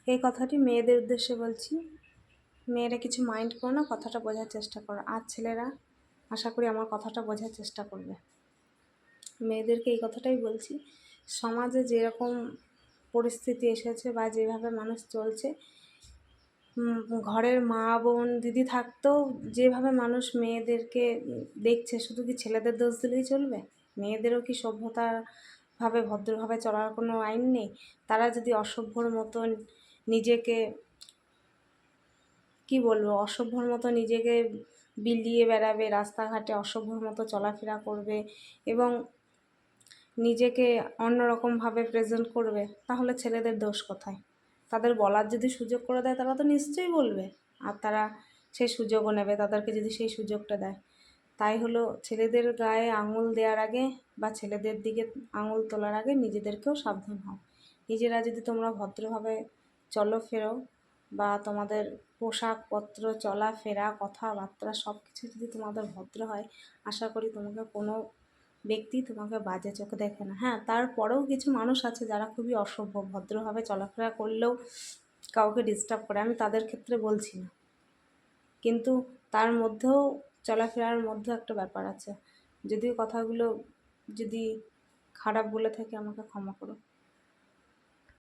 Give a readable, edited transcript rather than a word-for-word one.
এই কথাটি মেয়েদের উদ্দেশ্যে বলছি। মেয়েরা কিছু মাইন্ড করো না, কথাটা বোঝার চেষ্টা করো। আর ছেলেরা আশা করি আমার কথাটা বোঝার চেষ্টা করবে। মেয়েদেরকে এই কথাটাই বলছি, সমাজে যেরকম পরিস্থিতি এসেছে বা যেভাবে মানুষ চলছে, ঘরের মা বোন দিদি থাকতেও যেভাবে মানুষ মেয়েদেরকে দেখছে, শুধু কি ছেলেদের দোষ দিলেই চলবে? মেয়েদেরও কি সভ্যতাভাবে ভদ্রভাবে চলার কোনো আইন নেই? তারা যদি অসভ্যর মতন নিজেকে কি বলবো, অসভ্যর মতো নিজেকে বিলিয়ে বেড়াবে, রাস্তাঘাটে অসভ্যর মতো চলাফেরা করবে এবং নিজেকে অন্যরকমভাবে প্রেজেন্ট করবে, তাহলে ছেলেদের দোষ কোথায়? তাদের বলার যদি সুযোগ করে দেয় তারা তো নিশ্চয়ই বলবে, আর তারা সেই সুযোগও নেবে তাদেরকে যদি সেই সুযোগটা দেয়। তাই হলো, ছেলেদের গায়ে আঙুল দেওয়ার আগে বা ছেলেদের দিকে আঙুল তোলার আগে নিজেদেরকেও সাবধান হও। নিজেরা যদি তোমরা ভদ্রভাবে চলো ফেরো, বা তোমাদের পোশাকপত্র, চলাফেরা, কথাবার্তা সব কিছু যদি তোমাদের ভদ্র হয়, আশা করি তোমাকে কোনো ব্যক্তি তোমাকে বাজে চোখে দেখে না। হ্যাঁ, তারপরেও কিছু মানুষ আছে যারা খুবই অসভ্য, ভদ্রভাবে চলাফেরা করলেও কাউকে ডিস্টার্ব করে, আমি তাদের ক্ষেত্রে বলছি না, কিন্তু তার মধ্যেও চলাফেরার মধ্যেও একটা ব্যাপার আছে। যদিও কথাগুলো যদি খারাপ বলে থাকি আমাকে ক্ষমা করো।